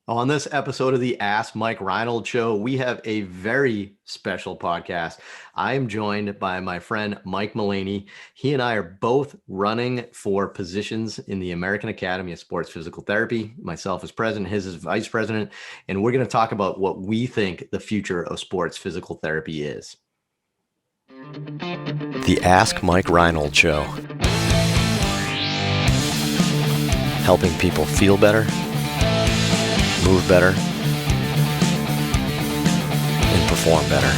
On this episode of the Ask Mike Reinold Show, we have a very special podcast. I am joined by my friend Mike Mullaney. He and I are both running for positions in the American Academy of Sports Physical Therapy. Myself as president, his as vice president, and we're going to talk about what we think the future of sports physical therapy is. The Ask Mike Reinold Show. Helping people feel better, move better, and perform better.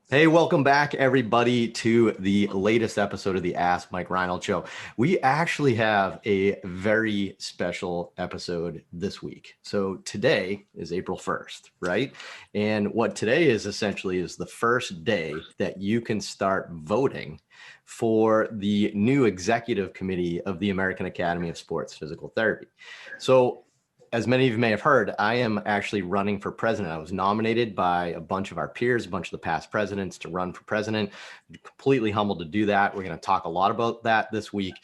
Hey, welcome back, everybody, to the latest episode of the Ask Mike Reinold Show. We actually have a very special episode this week. So today is April 1st, right? And what today is essentially is the first day that you can start voting for the new executive committee of the American Academy of Sports Physical Therapy. So as many of you may have heard, I am actually running for president. I was nominated by a bunch of our peers, a bunch of the past presidents to run for president. I'm completely humbled to do that. We're going to talk a lot about that this week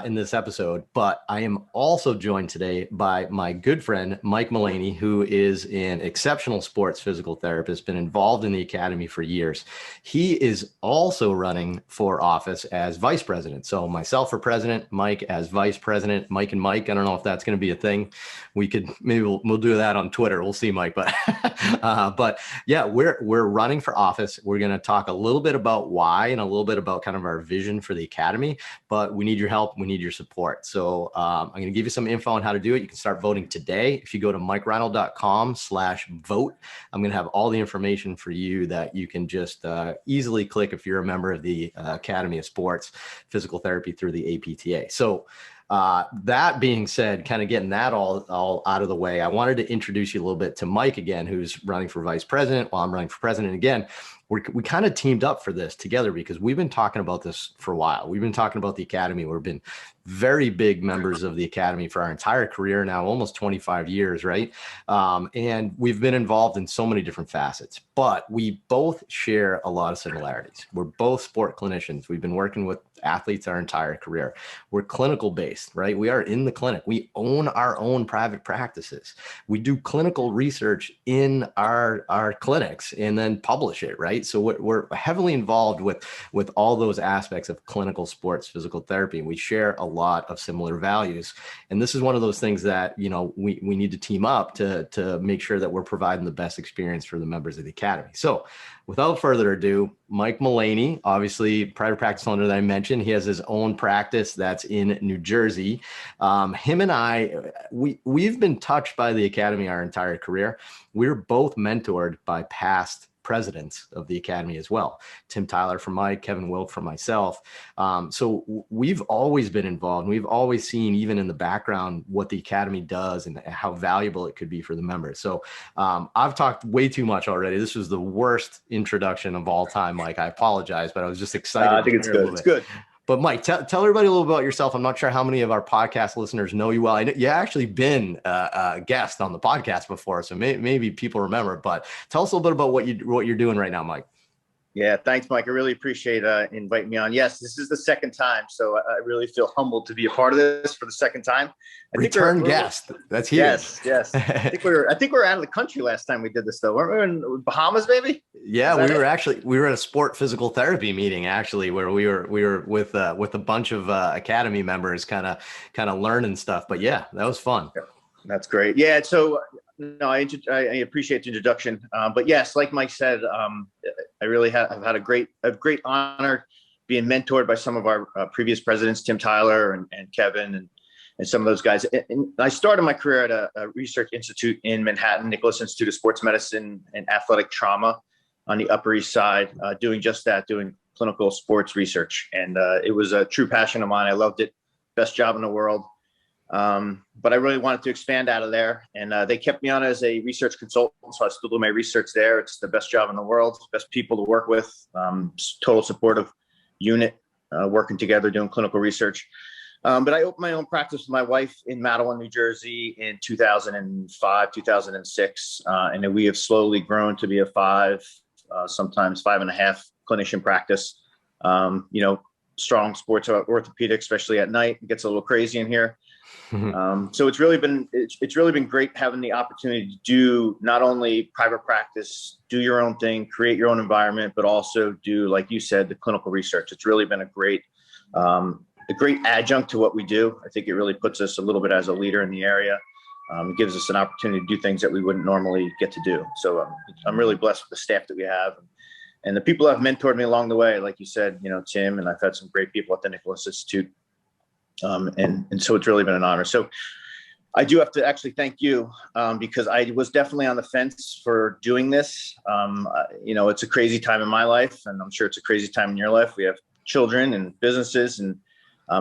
in this episode. But I am also joined today by my good friend, Mike Mullaney, who is an exceptional sports physical therapist, been involved in the academy for years. He is also running for office as vice president. So myself for president, Mike as vice president, Mike and Mike. I don't know if that's going to be a thing. We'll do that on Twitter. We'll see, Mike. But yeah, we're running for office. We're going to talk a little bit about why and a little bit about kind of our vision for the academy. But we need your help. We need your support. So I'm going to give you some info on how to do it. You can start voting today. If you go to mikereinold.com/vote, I'm going to have all the information for you that you can just easily click if you're a member of the Academy of Sports Physical Therapy through the APTA. So that being said, kind of getting that all out of the way, I wanted to introduce you a little bit to Mike again, who's running for vice president while I'm running for president again. We kind of teamed up for this together because we've been talking about this for a while. We've been talking about the academy. We've been very big members of the academy for our entire career now, almost 25 years, right? And we've been involved in so many different facets, but we both share a lot of similarities. We're both sport clinicians. We've been working with athletes our entire career. We're clinical based, right? We are in the clinic. We own our own private practices. We do clinical research in our clinics and then publish it, right? So we're heavily involved with all those aspects of clinical sports physical therapy. We share a lot of similar values. And this is one of those things that, you know, we need to team up to make sure that we're providing the best experience for the members of the academy. So without further ado, Mike Mullaney, obviously private practice owner that I mentioned, he has his own practice that's in New Jersey. Him and I, we've been touched by the academy our entire career. We were both mentored by past presidents of the academy as well. Tim Tyler for Mike, Kevin Wilk for myself. So we've always been involved. We've always seen, even in the background, what the academy does and how valuable it could be for the members. So I've talked way too much already. This was the worst introduction of all time, Mike. I apologize, but I was just excited. I think it's good. It's good. But Mike, tell everybody a little about yourself. I'm not sure how many of our podcast listeners know you well. I know you actually been a guest on the podcast before, so maybe people remember. But tell us a little bit about what you're doing right now, Mike. Yeah, thanks, Mike. I really appreciate inviting me on. Yes, this is the second time, so I really feel humbled to be a part of this for the second time. Return guest. That's huge. Yes. I think we were out of the country last time we did this, though. Weren't we in Bahamas, maybe? Yeah, we were at a sport physical therapy meeting actually, where we were with a bunch of academy members, kind of learning stuff. But yeah, that was fun. Yeah, that's great. Yeah, so. No, I appreciate the introduction. But yes, like Mike said, I really have had a great honor being mentored by some of our previous presidents, Tim Tyler and Kevin and some of those guys. And I started my career at a research institute in Manhattan, Nicholas Institute of Sports Medicine and Athletic Trauma on the Upper East Side, doing just that, doing clinical sports research. And it was a true passion of mine. I loved it. Best job in the world. But I really wanted to expand out of there, and they kept me on as a research consultant. So I still do my research there. It's the best job in the world, best people to work with, total supportive unit, working together, doing clinical research. But I opened my own practice with my wife in Madeline, New Jersey in 2005, 2006. And then we have slowly grown to be a 5, sometimes 5.5 clinician practice. strong sports orthopedic, especially at night. It gets a little crazy in here. So it's really been great having the opportunity to do not only private practice, do your own thing, create your own environment, but also do, like you said, the clinical research. It's really been a great adjunct to what we do. I think it really puts us a little bit as a leader in the area. It gives us an opportunity to do things that we wouldn't normally get to do. So I'm really blessed with the staff that we have. And the people that have mentored me along the way, like you said, Tim, and I've had some great people at the Nicholas Institute. And so it's really been an honor. So I do have to actually thank you because I was definitely on the fence for doing this. It's a crazy time in my life, and I'm sure it's a crazy time in your life. We have children and businesses, and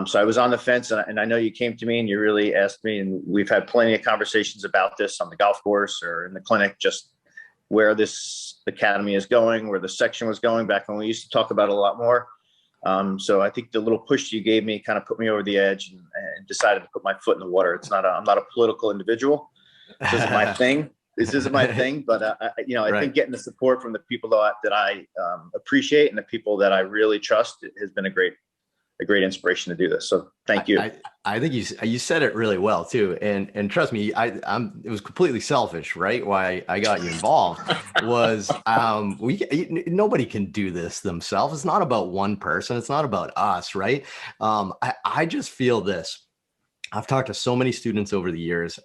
so I was on the fence, and I know you came to me and you really asked me, and we've had plenty of conversations about this on the golf course or in the clinic, just where this academy is going, where the section was going back when we used to talk about it a lot more. So I think the little push you gave me kind of put me over the edge and decided to put my foot in the water. I'm not a political individual. This isn't my thing. But I think getting the support from the people that I appreciate and the people that I really trust has been a great inspiration to do this. So thank you. I think you said it really well too. And trust me, it was completely selfish, right? Why I got you involved was nobody can do this themselves. It's not about one person. It's not about us, right? I just feel this. I've talked to so many students over the years,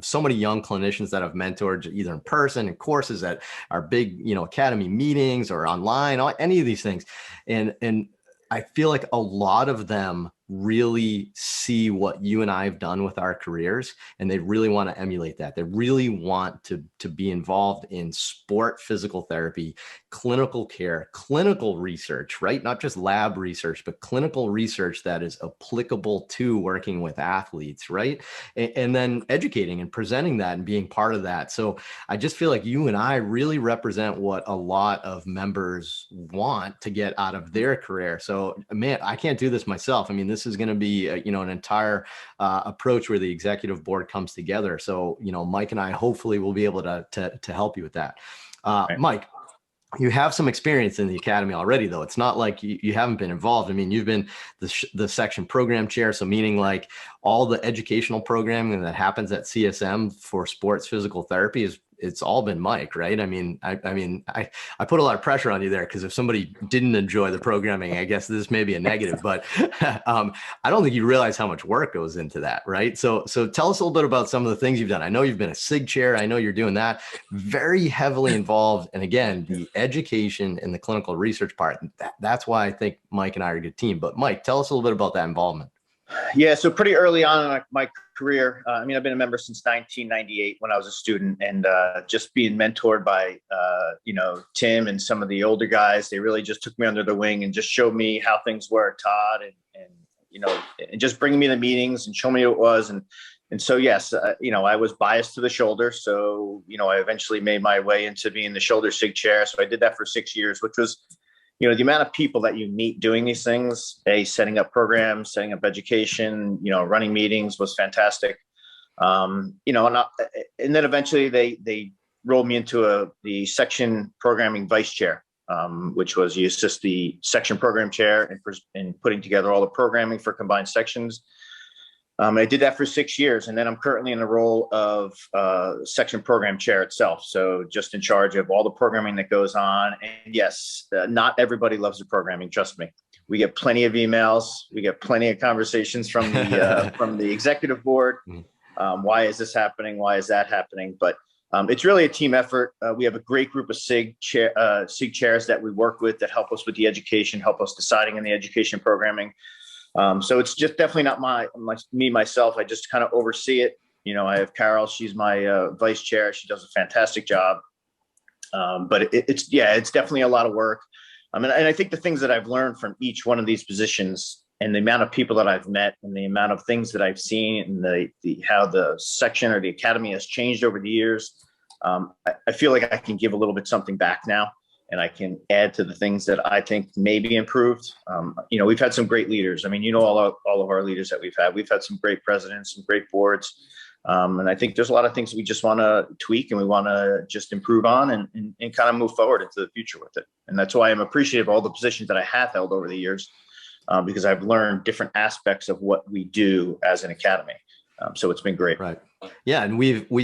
so many young clinicians that I've mentored either in person in courses at our big, academy meetings or online, any of these things. And I feel like a lot of them really see what you and I have done with our careers, and they really want to emulate that. They really want to be involved in sport physical therapy, clinical care, clinical research, right? Not just lab research, but clinical research that is applicable to working with athletes, right? And then educating and presenting that and being part of that. So I just feel like you and I really represent what a lot of members want to get out of their career. So man, I can't do this myself. I mean, this is going to be an entire approach where the executive board comes together. So Mike and I hopefully will be able to help you with that. Right. Mike, you have some experience in the academy already, though. It's not like you haven't been involved. I mean, you've been the section program chair. So meaning like all the educational programming that happens at CSM for sports physical therapy it's all been Mike, right? I mean, I put a lot of pressure on you there because if somebody didn't enjoy the programming, I guess this may be a negative, but I don't think you realize how much work goes into that, right? So tell us a little bit about some of the things you've done. I know you've been a SIG chair. I know you're doing that, very heavily involved. And again, the education and the clinical research part, that's why I think Mike and I are a good team. But Mike, tell us a little bit about that involvement. Yeah, so pretty early on in my career, I've been a member since 1998 when I was a student, and just being mentored by, Tim and some of the older guys. They really just took me under the wing and just showed me how things were taught and just bringing me to meetings and show me what it was. And so, yes, I was biased to the shoulder. So, I eventually made my way into being the shoulder SIG chair. So I did that for 6 years, which was the amount of people that you meet doing these things, setting up programs, setting up education, running meetings was fantastic. And then eventually they rolled me into the section programming vice chair, which was you assist the section program chair in putting together all the programming for combined sections. I did that for 6 years, and then I'm currently in the role of section program chair itself. So just in charge of all the programming that goes on. And yes, not everybody loves the programming. Trust me. We get plenty of emails. We get plenty of conversations from the executive board. Why is this happening? Why is that happening? But it's really a team effort. We have a great group of SIG chairs that we work with that help us with the education, help us deciding in the education programming. So it's just definitely not myself. I just kind of oversee it. I have Carol. She's my vice chair. She does a fantastic job. But it's definitely a lot of work. And I think the things that I've learned from each one of these positions and the amount of people that I've met and the amount of things that I've seen and how the section or the academy has changed over the years, I feel like I can give a little bit something back now. And I can add to the things that I think may be improved. We've had some great leaders. All of our leaders that we've had. We've had some great presidents, some great boards. And I think there's a lot of things we just want to tweak and we want to just improve on and kind of move forward into the future with it. And that's why I'm appreciative of all the positions that I have held over the years. because I've learned different aspects of what we do as an academy. So it's been great. Right. Yeah, and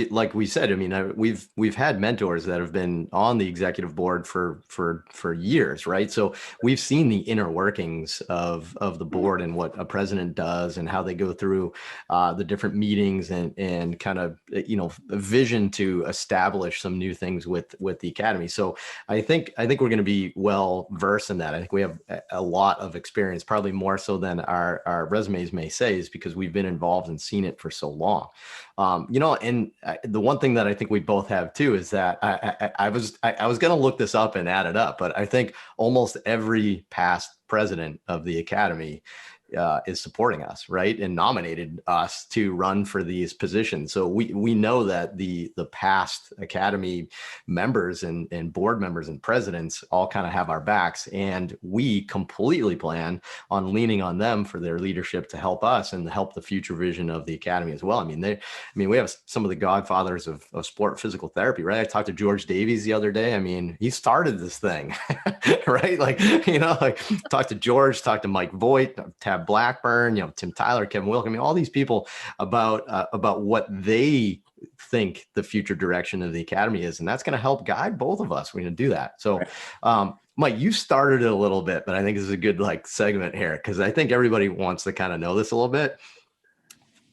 like we said, I mean, we've had mentors that have been on the executive board for years, right? So we've seen the inner workings of the board and what a president does and how they go through the different meetings and kind of a vision to establish some new things with the academy. So I think we're going to be well versed in that. I think we have a lot of experience, probably more so than our resumes may say, is because we've been involved and seen it for so long. And the one thing that I think we both have too is that I was going to look this up and add it up, but I think almost every past president of the academy is supporting us, right, and nominated us to run for these positions. So we know that the past academy members and board members and presidents all kind of have our backs, and we completely plan on leaning on them for their leadership to help us and help the future vision of the academy as well. I mean, we have some of the godfathers of sport physical therapy, right? I talked to George Davies the other day. I mean, he started this thing, right? Talked to George, talked to Mike Voigt, Tab Blackburn, Tim Tyler, Kevin Wilk. I mean, all these people about what they think the future direction of the academy is, and that's going to help guide both of us. We're going to do that. So, Mike, you started it a little bit, but I think this is a good segment here because I think everybody wants to kind of know this a little bit.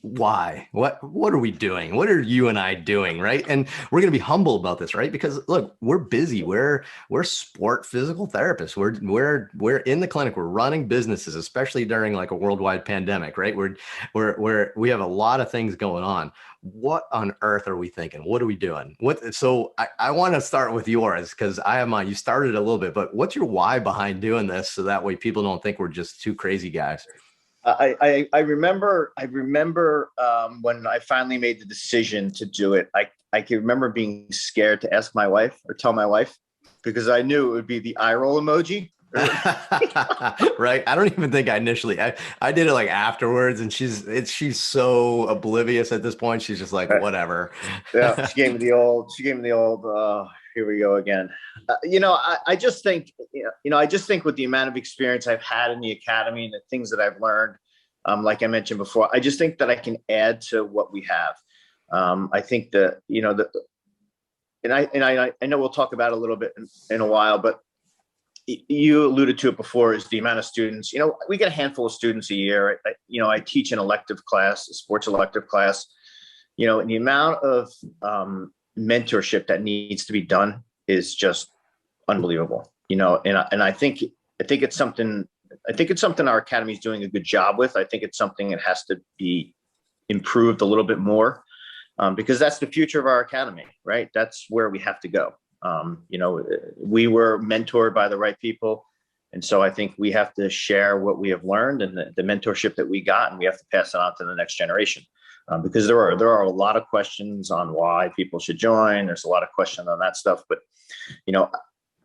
Why? What are we doing? What are you and I doing? Right. And we're going to be humble about this, right? Because look, we're busy. We're sport physical therapists. We're in the clinic. We're running businesses, especially during a worldwide pandemic, right? We have a lot of things going on. What on earth are we thinking? What are we doing? So I want to start with yours because I have mine. You started a little bit, but what's your why behind doing this? So that way people don't think we're just two crazy guys. I remember when I finally made the decision to do it. I can remember being scared to ask my wife or tell my wife because I knew it would be the eye roll emoji. Right. I don't even think I initially, I did it afterwards, and she's so oblivious at this point. She's just whatever. Yeah. She gave me the old, here we go again. I just think with the amount of experience I've had in the academy and the things that I've learned, like I mentioned before, I just think that I can add to what we have. I think that, I know we'll talk about it a little bit in a while, but you alluded to it before, is the amount of students. We get a handful of students a year. I teach an elective class, a sports elective class, and the amount of mentorship that needs to be done is just unbelievable, and I think it's something our academy is doing a good job with. I think it's something that has to be improved a little bit more, because that's the future of our academy, right? That's where we have to go. We were mentored by the right people. And so I think we have to share what we have learned and the mentorship that we got, and we have to pass it on to the next generation. Because there are a lot of questions on why people should join. There's a lot of questions on that stuff, but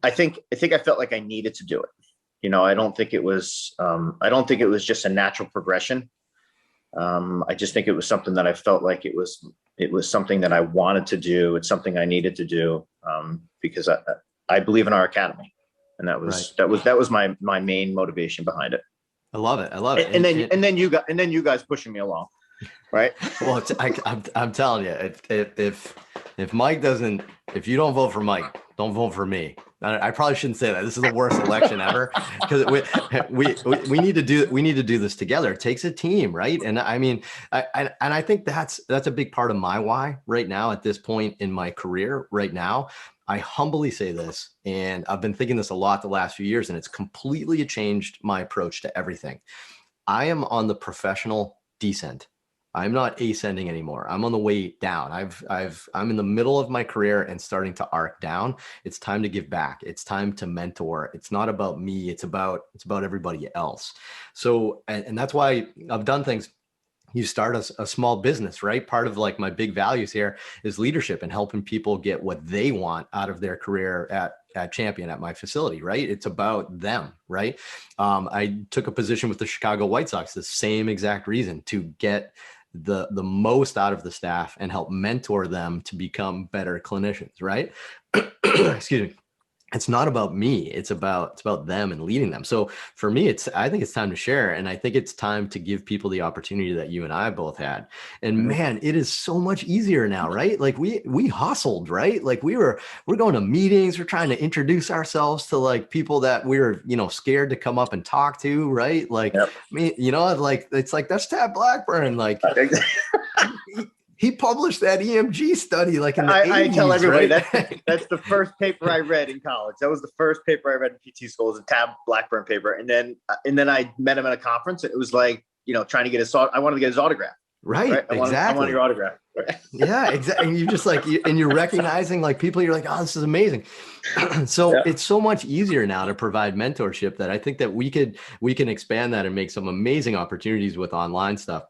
I think I felt like I needed to do it. I don't think it was just a natural progression. I just think it was something that I felt like it was something that I wanted to do. It's something I needed to do, because I believe in our academy, and that was my main motivation behind it. I love it. And then you guys pushing me along. Right. Well, I'm telling you, if Mike doesn't, if you don't vote for Mike, don't vote for me. I probably shouldn't say that. This is the worst election ever, because we need to do this together. It takes a team, right? And I mean, I think that's a big part of my why right now at this point in my career right now. I humbly say this, and I've been thinking this a lot the last few years, and it's completely changed my approach to everything. I am on the professional descent. I'm not ascending anymore. I'm on the way down. I'm in the middle of my career and starting to arc down. It's time to give back. It's time to mentor. It's not about me. It's about everybody else. So, and that's why I've done things. You start a small business, right? Part of my big values here is leadership and helping people get what they want out of their career at Champion, at my facility, right? It's about them, right? I took a position with the Chicago White Sox, the same exact reason, to get the most out of the staff and help mentor them to become better clinicians, right? Excuse me. it's not about me. It's about them and leading them. So for me, I think it's time to share. And I think it's time to give people the opportunity that you and I both had. And Mhm. man, it is so much easier now, right? Like we hustled, right? Like we're going to meetings, we're trying to introduce ourselves to like people that we were, scared to come up and talk to, right? Like Yep. me, like it's like that's Tad Blackburn. Like he published that EMG study like in the I tell 80s, everybody right? that's the first paper I read in college. That was the first paper I read in PT school, was a Tab Blackburn paper. And then I met him at a conference. It was like, trying to get I wanted to get his autograph. Right, Right. I want exactly. your autograph. Right? Yeah, exactly. And you just like, and you're recognizing like people, you're like, oh, this is amazing. So Yeah. it's so much easier now to provide mentorship that I think that we can expand that and make some amazing opportunities with online stuff.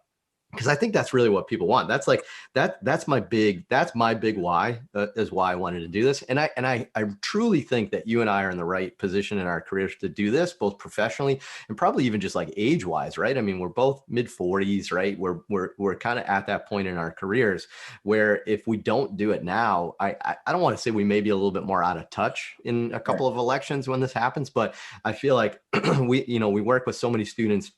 Because I think that's really what people want. That's like that's my big why, is why I wanted to do this. And I truly think that you and I are in the right position in our careers to do this, both professionally and probably even just like age wise, right? I mean, we're both mid 40s, right? We're kind of at that point in our careers where if we don't do it now, I don't want to say we may be a little bit more out of touch in a Right. couple of elections when this happens, but I feel like we work with so many students.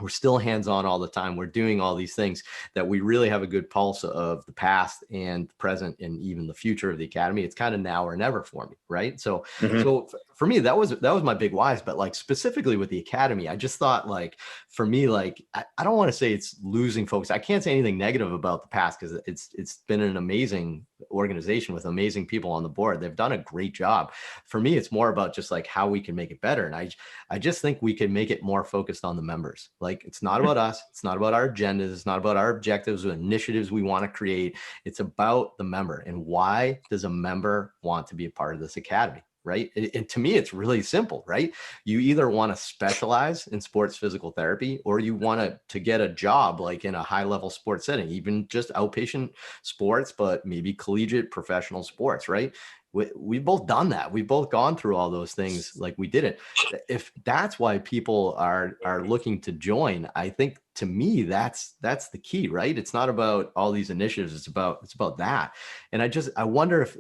We're still hands-on all the time. We're doing all these things that we really have a good pulse of the past and the present and even the future of the academy. It's kind of now or never for me, right? So, Mhm. so for me, that was my big whys. But like specifically with the academy, I just thought like for me, like I don't want to say it's losing focus. I can't say anything negative about the past because it's been an amazing organization with amazing people on the board. They've done a great job. For me, it's more about just like how we can make it better. And I just think we can make it more focused on the members. Like it's not about us. It's not about our agendas. It's not about our objectives or initiatives we want to create. It's about the member and why does a member want to be a part of this academy? Right. And to me, it's really simple, right? You either want to specialize in sports physical therapy or you want to get a job like in a high level sports setting, even just outpatient sports, but maybe collegiate professional sports, right? We've both done that. We've both gone through all those things like we did it. If that's why people are looking to join, I think to me that's the key, right? It's not about all these initiatives. It's about that. And I wonder if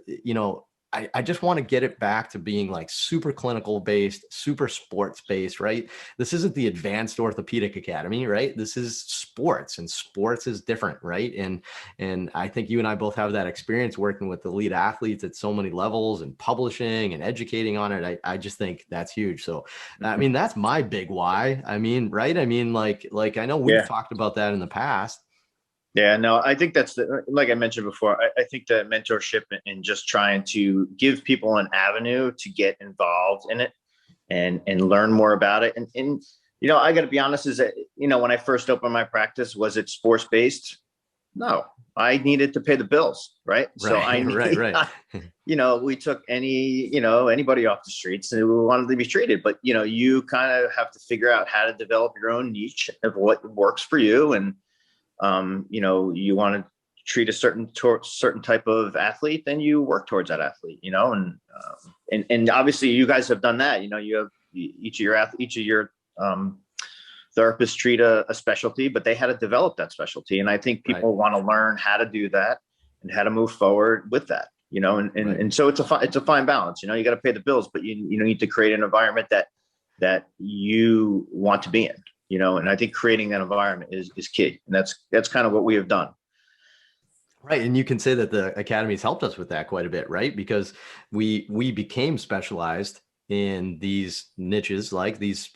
I just want to get it back to being like super clinical based, super sports based, right? This isn't the advanced orthopedic academy, right? This is sports, and sports is different, right? And I think you and I both have that experience working with elite athletes at so many levels and publishing and educating on it. I just think that's huge. So, I mean, that's my big why. I mean, right? I mean, like I know we've Yeah. talked about that in the past. Yeah, no, I think like I mentioned before, I think the mentorship and just trying to give people an avenue to get involved in it and learn more about it. And I got to be honest, is that, when I first opened my practice, was it sports based? No, I needed to pay the bills. Right. So Right, right, right. we took anybody off the streets who wanted to be treated, but, you kind of have to figure out how to develop your own niche of what works for you. And, you want to treat a certain type of athlete, then you work towards that athlete, and obviously you guys have done that. You have each of your therapists treat a specialty, but they had to develop that specialty. And I think Right, people want to learn how to do that and how to move forward with that, right. and so it's a fine balance. You got to pay the bills, but you need to create an environment that you want to be in. And I think creating that environment is key. And that's kind of what we have done. Right. And you can say that the academy has helped us with that quite a bit, right? Because we became specialized in these niches, like these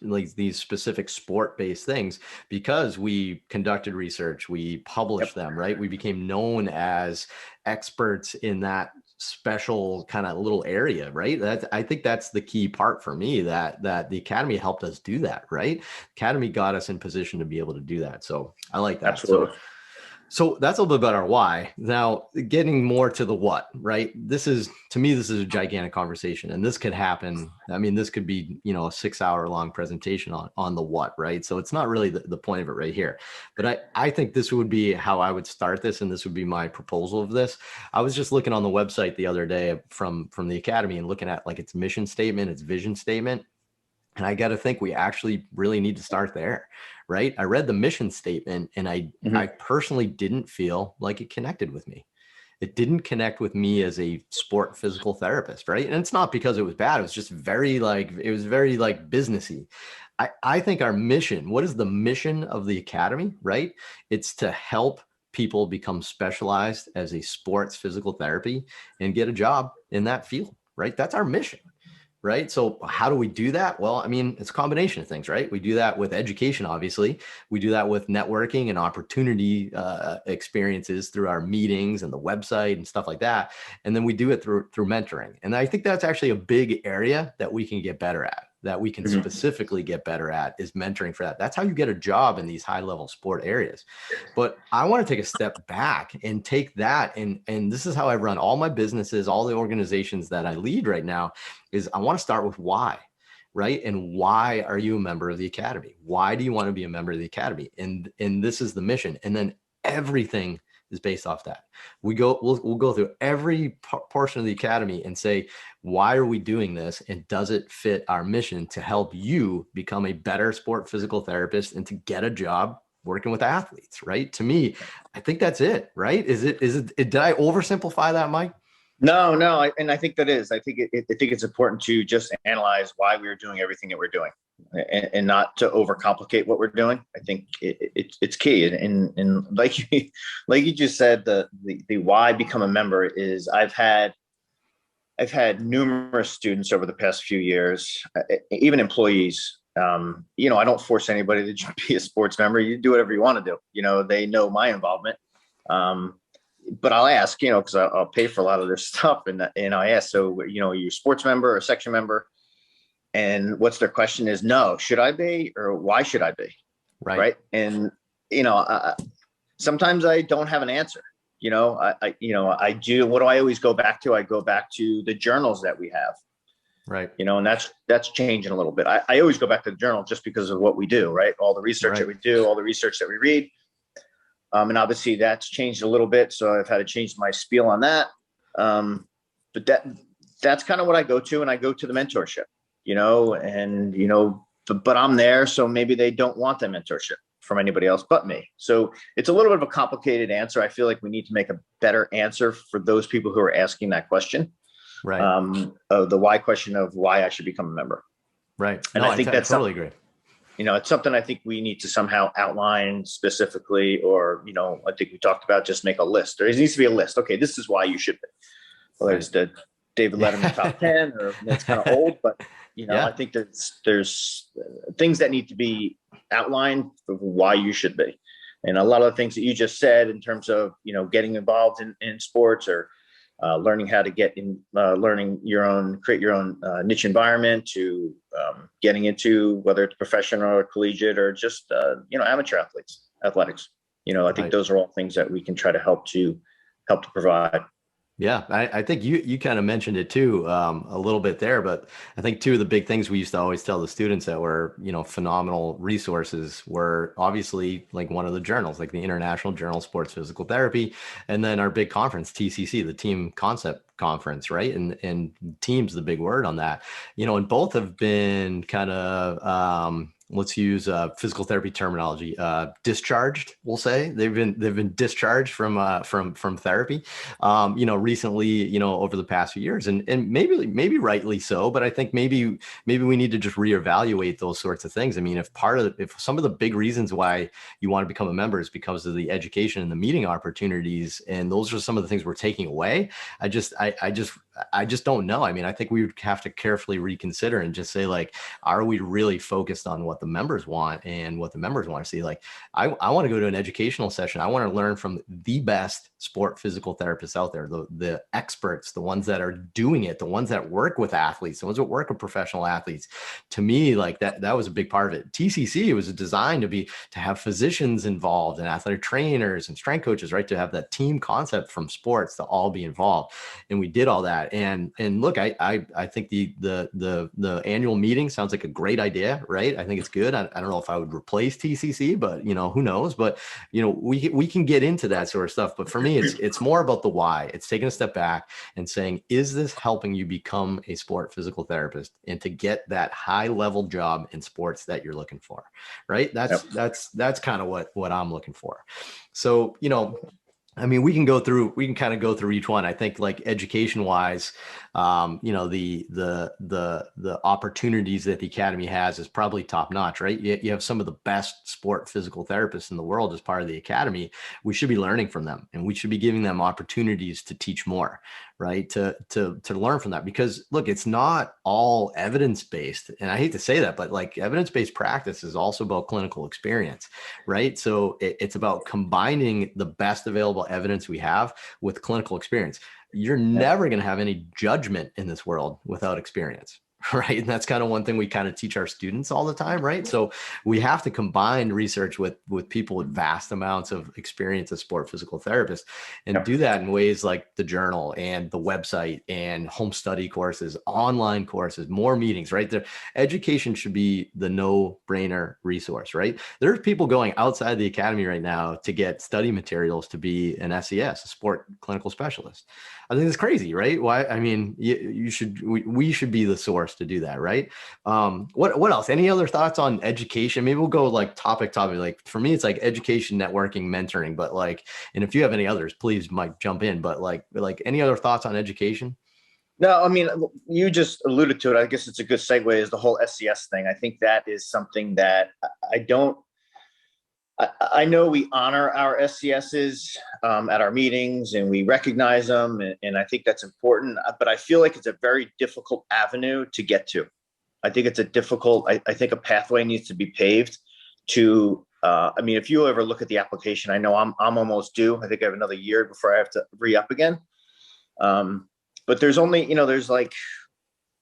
specific sport-based things, because we conducted research, we published Yep. them, right? We became known as experts in that special kind of little area, right? I think that's the key part for me, that the academy helped us do that, right? Academy got us in position to be able to do that. So I like that. So Absolutely. so that's a little bit about our why. Now, getting more to the what, right? To me, this is a gigantic conversation, and this could happen. I mean, this could be, a 6 hour long presentation on the what, right? So it's not really the point of it right here. But I think this would be how I would start this, and this would be my proposal of this. I was just looking on the website the other day from the academy and looking at like its mission statement, its vision statement. And I got to think we actually really need to start there, right? I read the mission statement and I Mhm. personally didn't feel like it connected with me. It didn't connect with me as a sport physical therapist, right? And it's not because it was bad. It was just very businessy. I think our mission, what is the mission of the academy, right? It's to help people become specialized as a sports physical therapy and get a job in that field, right? That's our mission, right? So how do we do that? Well, I mean, it's a combination of things, right? We do that with education, obviously. We do that with networking and opportunity experiences through our meetings and the website and stuff like that. And then we do it through mentoring. And I think that's actually a big area that we can get better at, that we can specifically get better at, is mentoring for that. That's how you get a job in these high level sport areas. But I want to take a step back and take that. And this is how I run all my businesses, all the organizations that I lead right now, is I want to start with why, right? And why are you a member of the academy? Why do you want to be a member of the academy? And this is the mission. And then everything is based off that. We'll go through every portion of the academy and say, why are we doing this? And does it fit our mission to help you become a better sport physical therapist and to get a job working with athletes, right? To me, I think that's it, right? Did I oversimplify that, Mike? No, and I think that is. I think it's important to just analyze why we're doing everything that we're doing, and not to overcomplicate what we're doing. I think it's key. And like you just said, the why become a member is I've had numerous students over the past few years, even employees. I don't force anybody to be a sports member. You do whatever you want to do. They know my involvement. But I'll ask, because I'll pay for a lot of their stuff. And I ask, so, you're a sports member or section member? And what's their question is, no, should I be, or why should I be? Right. And, sometimes I don't have an answer. I do. What do I always go back to? I go back to the journals that we have. Right. And that's changing a little bit. I always go back to the journal just because of what we do, right? All the research that we do, all the research that we read. And obviously that's changed a little bit. So I've had to change my spiel on that. But that's kind of what I go to. And I go to the mentorship, but I'm there. So maybe they don't want the mentorship from anybody else but me. So it's a little bit of a complicated answer. I feel like we need to make a better answer for those people who are asking that question. Right. Of the why question of why I should become a member. Right. And I think that's totally agree. It's something I think we need to somehow outline specifically, or, I think we talked about just make a list. There needs to be a list. Okay, this is why you should be. Well, there's the David Letterman top 10, or that's kind of old, but, I think there's things that need to be outlined of why you should be. And a lot of the things that you just said in terms of, getting involved in sports, or learning how to get in, create your own niche environment, to getting into whether it's professional or collegiate, or just, amateur athletics. I think those are all things that we can try to help to provide. Yeah, I think you kind of mentioned it too, a little bit there, but I think two of the big things we used to always tell the students that were, phenomenal resources were obviously like one of the journals, like the International Journal of Sports Physical Therapy, and then our big conference, TCC, the Team Concept Conference, right? And team's the big word on that, and both have been kind of, let's use physical therapy terminology, discharged, we'll say. They've been discharged from therapy, recently, over the past few years, and maybe rightly so, but I think maybe we need to just reevaluate those sorts of things. I mean, if some of the big reasons why you want to become a member is because of the education and the meeting opportunities, and those are some of the things we're taking away, I just don't know. I mean, I think we would have to carefully reconsider and just say, like, are we really focused on what the members want and what the members want to see? Like, I want to go to an educational session. I want to learn from the best sport physical therapists out there, the experts, the ones that are doing it, the ones that work with athletes, the ones that work with professional athletes. To me, like that was a big part of it. TCC was designed to have physicians involved, and athletic trainers and strength coaches, right? To have that team concept from sports to all be involved. And we did all that. And look, I think the annual meeting sounds like a great idea, right? I think it's good. I don't know if I would replace TCC, but who knows? But we can get into that sort of stuff. But for me, it's more about the why. It's taking a step back and saying, is this helping you become a sport physical therapist and to get that high level job in sports that you're looking for, right? That's kind of what I'm looking for. So I mean, we can kind of go through each one. I think like education wise, the opportunities that the Academy has is probably top notch, right? You have some of the best sport physical therapists in the world as part of the Academy. We should be learning from them, and we should be giving them opportunities to teach more, right? To learn from that, because look, it's not all evidence based, and I hate to say that, but like evidence based practice is also about clinical experience, right? So it's about combining the best available evidence we have with clinical experience. You're Yeah. never going to have any judgment in this world without experience. Right. And that's kind of one thing we kind of teach our students all the time. Right. So we have to combine research with people with vast amounts of experience as sport physical therapists, and Yeah. do that in ways like the journal and the website and home study courses, online courses, more meetings, right? The education should be the no brainer resource, right? There's people going outside the academy right now to get study materials to be an SES, a sport clinical specialist. I think it's crazy, right? Why? I mean, we should be the source to do that, right? What else? Any other thoughts on education? Maybe we'll go like topic. Like for me, it's like education, networking, mentoring. But like, and if you have any others, please, Mike, jump in. But like any other thoughts on education? No, I mean, you just alluded to it. I guess it's a good segue, is the whole SCS thing. I think that is something that I don't, I know we honor our SCSs at our meetings, and we recognize them. And I think that's important, but I feel like it's a very difficult avenue to get to. I think it's a difficult, I think a pathway needs to be paved to, I mean, if you ever look at the application, I know I'm almost due. I think I have another year before I have to re-up again. But there's only, there's like,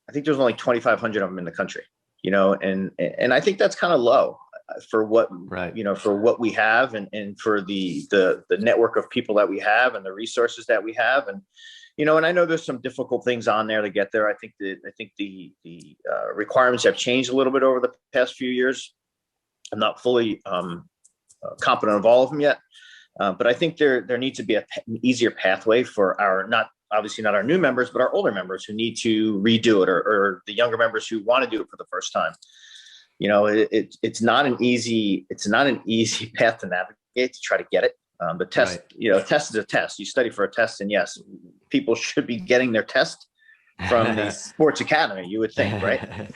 I think there's only 2,500 of them in the country, and I think that's kind of low for what, Right. For what we have, and for the network of people that we have and the resources that we have. And I know there's some difficult things on there to get there. I think the requirements have changed a little bit over the past few years. I'm not fully competent of all of them yet, but I think there needs to be an easier pathway for obviously not our new members, but our older members who need to redo it, or the younger members who want to do it for the first time. It's not an easy path to navigate to try to get it. The test, Right. a test is a test. You study for a test, and yes, people should be getting their test from the sports academy, you would think, right?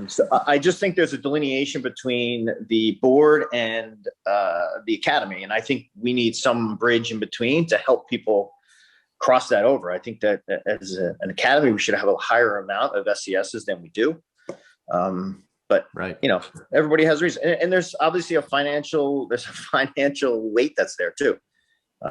So I just think there's a delineation between the board and the academy, and I think we need some bridge in between to help people cross that over. I think that as an academy, we should have a higher amount of SCSs than we do. But Right. Everybody has reason, and there's obviously a financial weight that's there too.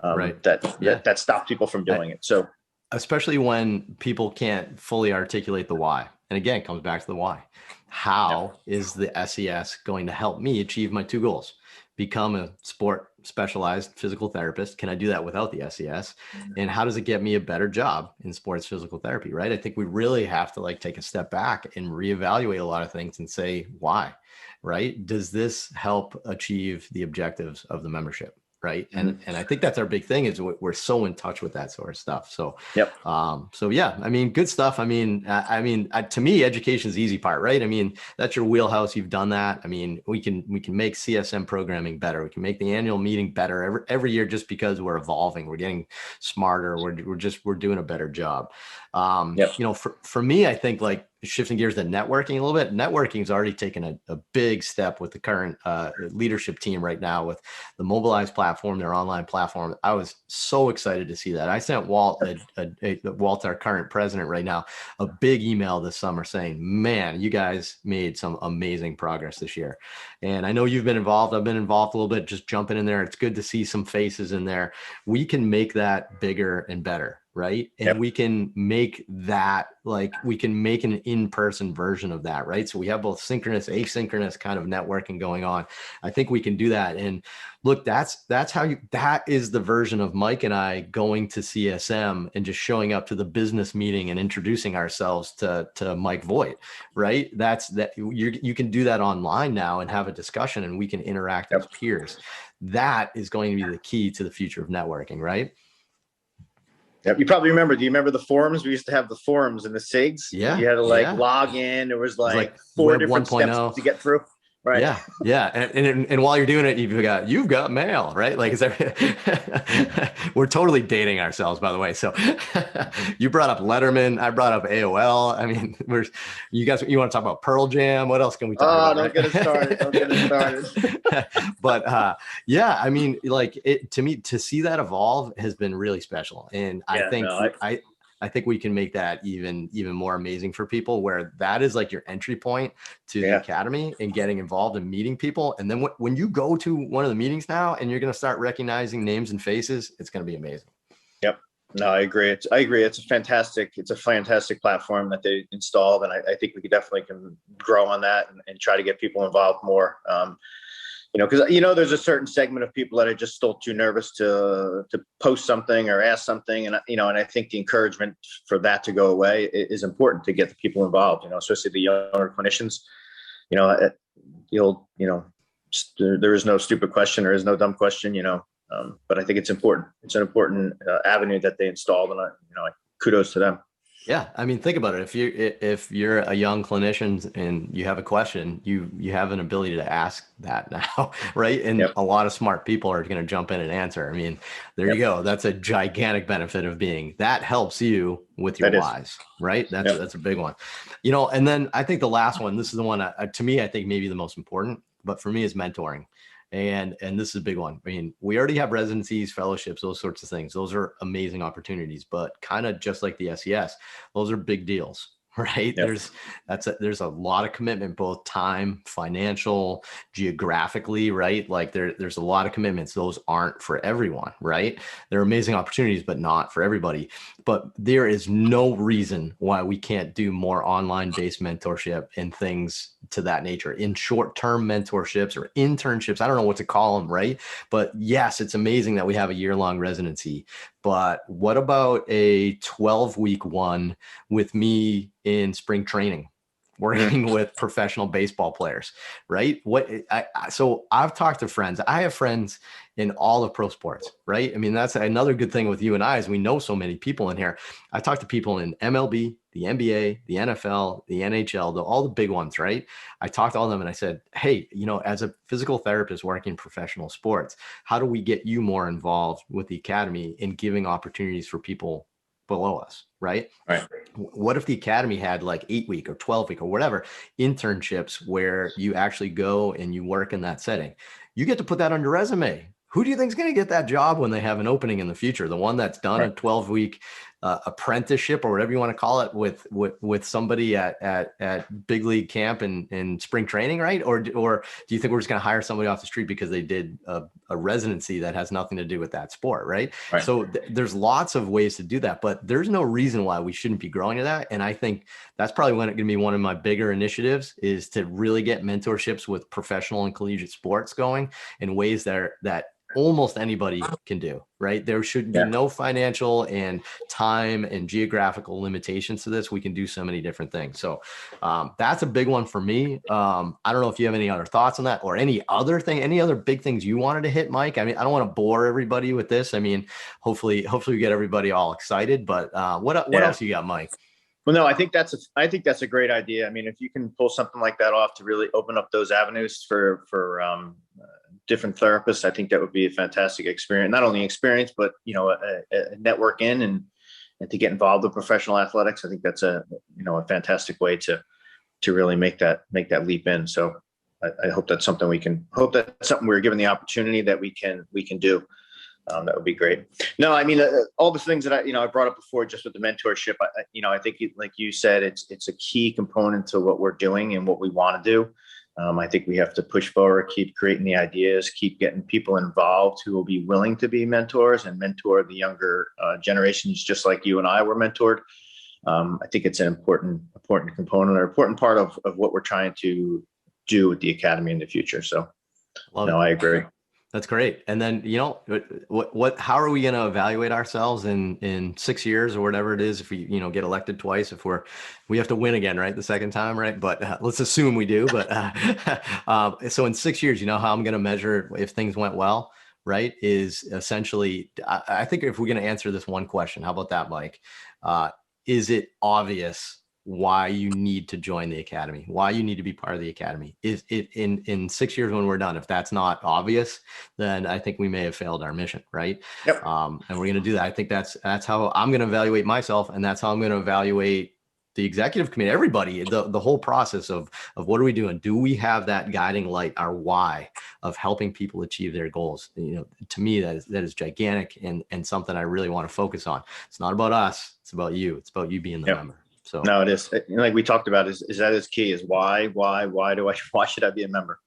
Right. That stops people from doing it. So especially when people can't fully articulate the why. And again, it comes back to the why. How is the SES going to help me achieve my two goals? Become a sport specialized physical therapist. Can I do that without the SES? And how does it get me a better job in sports physical therapy? Right. I think we really have to take a step back and reevaluate a lot of things and say, why? Right. Does this help achieve the objectives of the membership? Right. And I think that's our big thing, is we're so in touch with that sort of stuff. So, yep. So yeah, I mean, good stuff. I mean, to me, education is the easy part, right? I mean, that's your wheelhouse. You've done that. I mean, we can make CSM programming better. We can make the annual meeting better every year, just because we're evolving, we're getting smarter. We're doing a better job. Yep. For me, I think shifting gears to networking a little bit. Networking's already taken a big step with the current leadership team right now with the Mobilize platform, their online platform. I was so excited to see that. I sent Walt, our current president right now, a big email this summer saying, man, you guys made some amazing progress this year. And I know you've been involved. I've been involved a little bit, just jumping in there. It's good to see some faces in there. We can make that bigger and better. Right. And Yep. we can make that, we can make an in-person version of that. Right. So we have both synchronous, asynchronous kind of networking going on. I think we can do that. And look, that is the version of Mike and I going to CSM and just showing up to the business meeting and introducing ourselves to Mike Voigt. Right. You can do that online now and have a discussion, and we can interact as peers. That is going to be the key to the future of networking. Right. Yep. You probably remember. Do you remember the forums? We used to have the forums and the SIGs. Yeah. You had to log in. There was 4 different 1.0. steps to get through. Right. Yeah, yeah, and while you're doing it, you've got mail, right? Like, we're totally dating ourselves, by the way. So, you brought up Letterman, I brought up AOL. I mean, you want to talk about Pearl Jam? What else can we talk Oh, about? don't get us started. Don't get us started. But yeah, I mean, like, to me, to see that evolve has been really special, and I Yeah, think no, I think we can make that even more amazing for people, where that is like your entry point to the yeah, academy and getting involved and meeting people. And then when you go to one of the meetings now and you're going to start recognizing names and faces, it's going to be amazing. yep. No, I agree. I agree. It's a fantastic platform that they installed, and I think we could definitely can grow on that and try to get people involved more. Because there's a certain segment of people that are just still too nervous to post something or ask something, and I think the encouragement for that to go away is important to get the people involved. Especially the younger clinicians. You know, there is no stupid question, there is no dumb question. But I think it's important. It's an important avenue that they installed, and kudos to them. Yeah, I mean, think about it. If you're a young clinician and you have a question, you have an ability to ask that now, right? And Yep. a lot of smart people are going to jump in and answer. I mean, there you Yep. go. That's a gigantic benefit of being that helps you with your That is. whys, right? Yep. That's a big one. And then I think the last one, this is the one to me, I think maybe the most important, but for me is mentoring. And this is a big one. I mean, we already have residencies, fellowships, those sorts of things. Those are amazing opportunities, but kind of just like the SES, those are big deals, right? Yep. There's a lot of commitment, both time, financial, geographically, right? Like there's a lot of commitments. Those aren't for everyone, right? They're amazing opportunities, but not for everybody. But there is no reason why we can't do more online based mentorship and things to that nature, in short-term mentorships or internships. I don't know what to call them, right? But yes, it's amazing that we have a year-long residency. But what about a 12-week one with me in spring training, working with professional baseball players, right? So I've talked to friends. I have friends in all of pro sports, right? I mean, that's another good thing with you and I, is we know so many people in here. I talked to people in MLB, the NBA, the NFL, the NHL, all the big ones, right? I talked to all of them and I said, hey, as a physical therapist working in professional sports, how do we get you more involved with the academy in giving opportunities for people below us, right? Right. What if the academy had like 8-week or 12-week or whatever internships where you actually go and you work in that setting? You get to put that on your resume. Who do you think is going to get that job when they have an opening in the future? The one that's done a 12-week apprenticeship or whatever you want to call it with somebody at big league camp and spring training, right? Or do you think we're just going to hire somebody off the street because they did a residency that has nothing to do with that sport, right? Right. So there's lots of ways to do that, but there's no reason why we shouldn't be growing to that. And I think that's probably going to be one of my bigger initiatives, is to really get mentorships with professional and collegiate sports going in ways that almost anybody can do, right? There should be no financial and time and geographical limitations to this. We can do so many different things. So that's a big one for me. I don't know if you have any other thoughts on that, or any other big things you wanted to hit, Mike. I mean, I don't want to bore everybody with this. I mean, hopefully we get everybody all excited, but what else you got, Mike? Well, no, I think that's a great idea. I mean, if you can pull something like that off to really open up those avenues for different therapists, I think that would be a fantastic experience. Not only experience, but a network in and to get involved with professional athletics. I think that's a fantastic way to really make that leap in. So I hope that's something we're given the opportunity that we can do. That would be great. No, I mean, all the things that I brought up before, just with the mentorship, I think like you said, it's a key component to what we're doing and what we want to do. I think we have to push forward, keep creating the ideas, keep getting people involved who will be willing to be mentors and mentor the younger generations, just like you and I were mentored. I think it's an important component, or important part of what we're trying to do with the academy in the future. So, I agree. That's great. And then, how are we going to evaluate ourselves in 6 years or whatever it is? If we, get elected twice, if we have to win again, right? The second time, right? But let's assume we do. But so in 6 years, how I'm going to measure if things went well, right? Is essentially, I think if we're going to answer this one question, how about that, Mike? Is it obvious why you need to join the academy, why you need to be part of the academy. Is it in 6 years when we're done, if that's not obvious, then I think we may have failed our mission, right? Yep. And we're going to do that. I think that's how I'm going to evaluate myself, and that's how I'm going to evaluate the executive committee, everybody, the whole process of what are we doing? Do we have that guiding light, our why of helping people achieve their goals? To me, that is gigantic and something I really want to focus on. It's not about us. It's about you. It's about you being the member. So no, it is. Like we talked about, is that is key, is why should I be a member?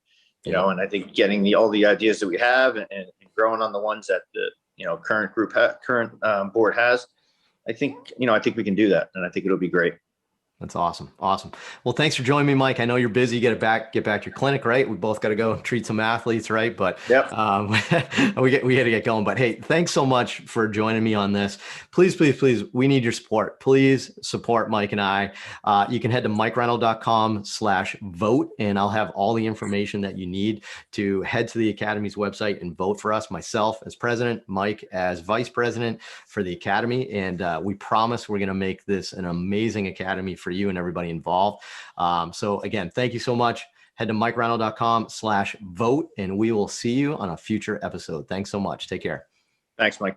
You know, and I think getting all the ideas that we have and growing on the ones that the, current board has, I think we can do that. And I think it'll be great. That's awesome. Awesome. Well, thanks for joining me, Mike. I know you're busy. Get back to your clinic, right? We both got to go treat some athletes, right? But yep. we got to get going. But hey, thanks so much for joining me on this. Please, please, please, we need your support. Please support Mike and I. You can head to mikereinold.com/vote, and I'll have all the information that you need to head to the Academy's website and vote for us, myself as president, Mike as vice president for the Academy. And we promise we're going to make this an amazing Academy for you and everybody involved. So again, thank you so much. Head to mikereinold.com/vote, and we will see you on a future episode. Thanks so much. Take care. Thanks, Mike.